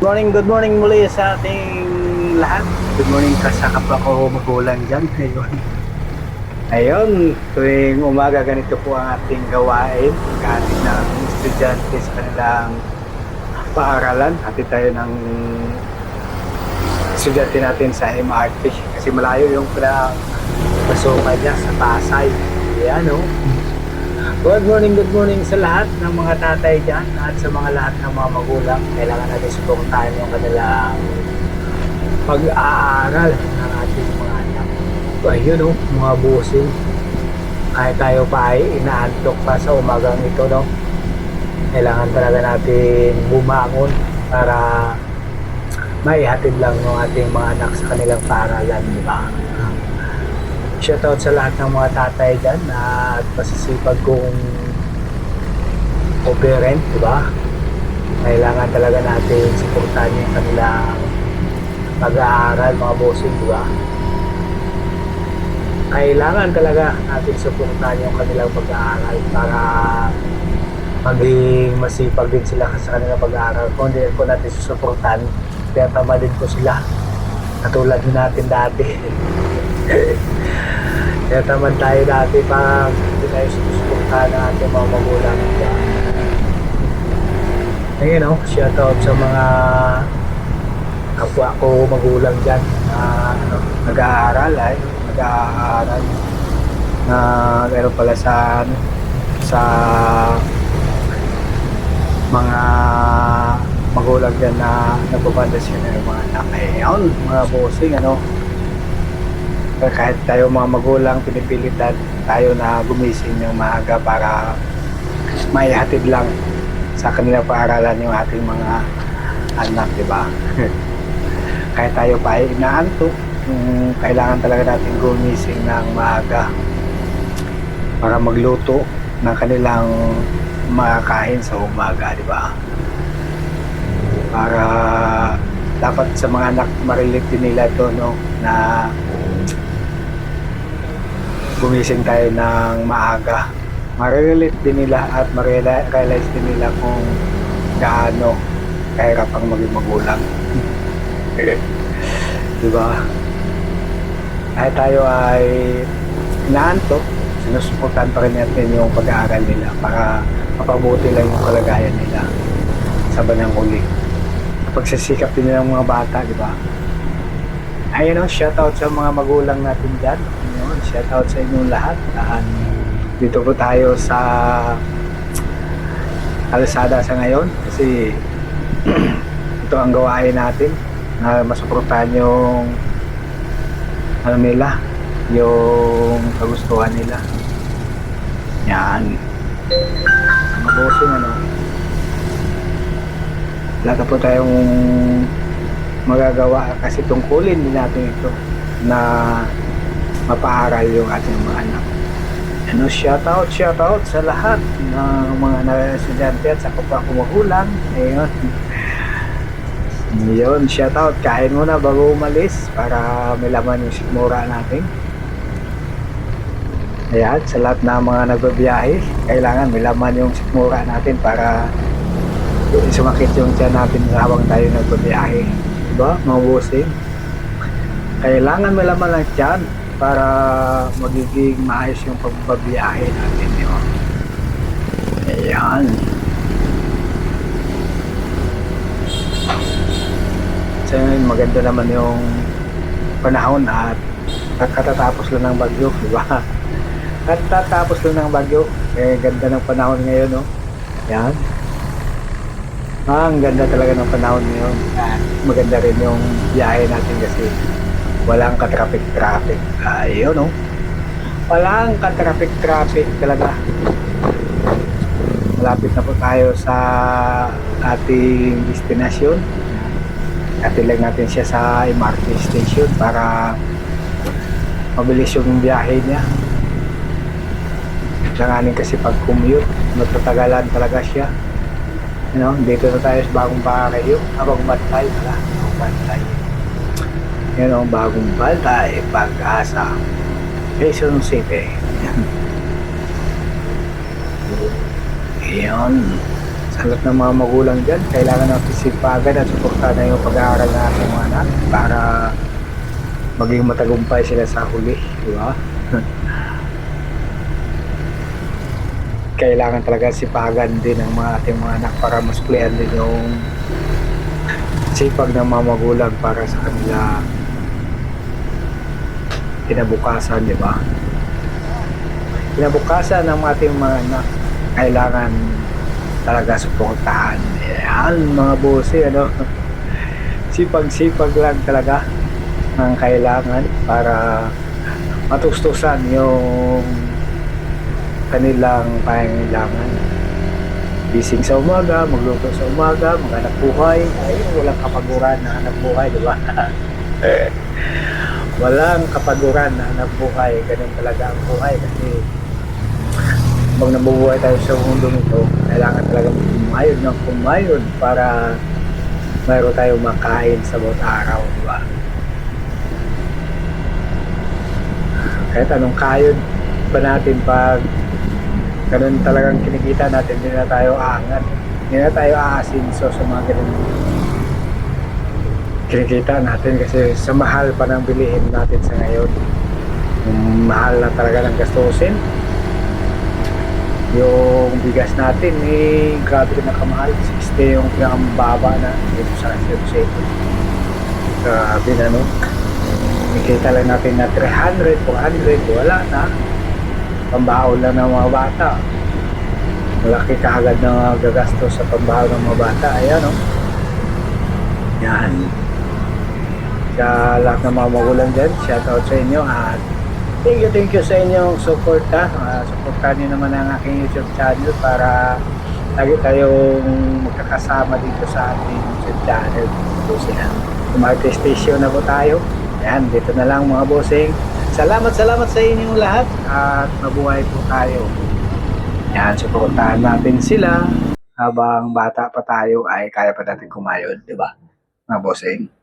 Good morning muli sa ating lahat. Good morning ka sa kapwa ko magulang dyan. Ayun, tuwing umaga ganito po ang ating gawain. Kahit ng estudyante sa kanilang paaralan. Hati tayo ng estudyante natin sa MRT. Kasi malayo yung pasukan niya sa Pasay. Ayan o. Good morning sa lahat ng mga tatay dyan at sa mga lahat ng mga magulang. Kailangan natin suportahan yung kanilang pag-aaral ng ating mga anak. Ayun o, mga busing. Kahit tayo pa ay inaantok pa sa umagang ito, no? Kailangan talaga natin bumangon para maihatid lang ng ating mga anak sa kanilang paaralan, di ba? Shoutout sa lahat ng mga tatay dyan at masisipag kong parent, di ba? Kailangan talaga natin suportahan yung kanilang pag-aaral, mga bossing, di ba? Kailangan talaga natin suportahan yung kanilang pag-aaral para maging masipag din sila sa kanilang pag-aaral. Kung hindi po natin susuportahan, tiyatama din po sila. Katulad din natin dati. Kaya taman tayo dati pag hindi tayo susuportahan ng ating mga magulang. Ayun o, shoutout sa mga kapwa ko magulang dyan na nag-aaral na meron pala sa mga magulang dyan na nagpapandasyon ng mga anak. Ayun, mga bossing, kahit tayo mga magulang, pinipilitan tayo na gumising ng maaga para maihatid lang sa kanila paaralan yung ating mga anak, di ba? Kahit tayo pa ay inaantok, kailangan talaga natin gumising ng maaga para magluto ng kanilang makakain sa umaga, di ba? Para dapat sa mga anak marilit din nila to, no, na gumising tayo ng maaga. Marirelate din nila at ma-realize din nila kung gaano kahirap ang maging magulang. Diba? Kahit tayo ay inaantok, sinusuportahan pa rin natin yung pag-aaral nila para mapabuti lang yung kalagayan nila sa bandang huli. Pagsisikap din nila ng mga bata, diba? Ayun o, shoutout sa mga magulang natin dyan. Shoutout sa inyong lahat. Dito po tayo sa kalsada sa ngayon kasi ito ang gawain natin na masuportahan yung nila, yung kagustuhan nila. Yan. Mabosing wala na po tayong magagawa kasi tungkulin din natin ito na mapaaral yung ating mga anak. Shoutout sa lahat ng mga estudyante at sa kapwa ko magulang. Ayun. Yun, shoutout. Kain muna bago umalis para may laman yung sikmura natin. Ayan, sa lahat ng mga nagbabiyahe, kailangan may laman yung sikmura natin para sumakit yung tiyan natin habang tayo nagbabiyahe. Diba, mga bossing? Kailangan may laman lang tiyan para magiging maayos yung pagbabiyahe natin, yun. Ayan. So yun, maganda naman yung panahon at katatapos lang ng bagyo, di ba? Katatapos lang ng bagyo, ganda ng panahon ngayon, no? Ayan. Ang ganda talaga ng panahon ngayon. Maganda rin yung biyahe natin kasi walang ka-traffic. Ayun, no? Walang ka-traffic talaga. Malapit na po tayo sa ating destinasyon. Atin lang natin siya sa MRT station para mabilis yung biyahe niya. Langanin kasi pag commute, magtatagalan talaga siya. Dito na tayo sa Bagong Barrio. Bagong Bantay pala. Bagong Bantay. Bagong Bantay, Pag-asa, Quezon City. Ayan. Sa lahat ng mga magulang dyan, kailangan natin sipagan at suportahan na yung pag-aaral ng ating mga anak para maging matagumpay sila sa huli, di ba? Kailangan talaga sipagan din ng mga ating mga anak para masuklian din yung sipag ng mga magulang para sa kanila kinabukasan, di ba? Kinabukasan ng ating mga anak, kailangan talaga suportahan. Yan, mga bossy, ano? Sipag-sipag lang talaga ang kailangan para matustusan yung kanilang pangangailangan. Gising sa umaga, magluto sa umaga, maghanap buhay. Ay, walang kapaguran na hanap buhay, di ba? Walang kapaguran na hanap buhay. Ganun talaga ang buhay kasi pag nabubuhay tayo sa mundong ito, kailangan talaga kumayod ng kumayod para mayroon tayong makain sa bawat araw, di ba? Kahit anong kayod pa natin pag ganun talagang kinikita natin, hindi na tayo aangat, hindi na tayo aasinso sa mga ganun kinikita natin kasi sa mahal pa ng bilihin natin sa ngayon. Mahal na talaga ng gastusin. Yung bigas natin grabe na kamahal, 60 yung pinakambaba na dito sa Cebu. Grabe na, no? Nakikita lang natin na 300, 400, wala na. Pambaon lang ng mga bata. Malaki kaagad na gagastos sa pambaon ng mga bata. Ayan, no? Yan. Sa lahat ng mga magulang dyan, shout out sa inyo at thank you sa inyong support, ha. Supportan nyo naman ang aking YouTube channel para lagi tayong magkakasama dito sa ating YouTube channel. So, Umarte Station na po tayo. Ayan, dito na lang mga bossing. Salamat sa inyong lahat at mabuhay po tayo. Yan, supportahan natin sila habang bata pa tayo ay kaya pa natin kumayod, di ba? Mga bossing.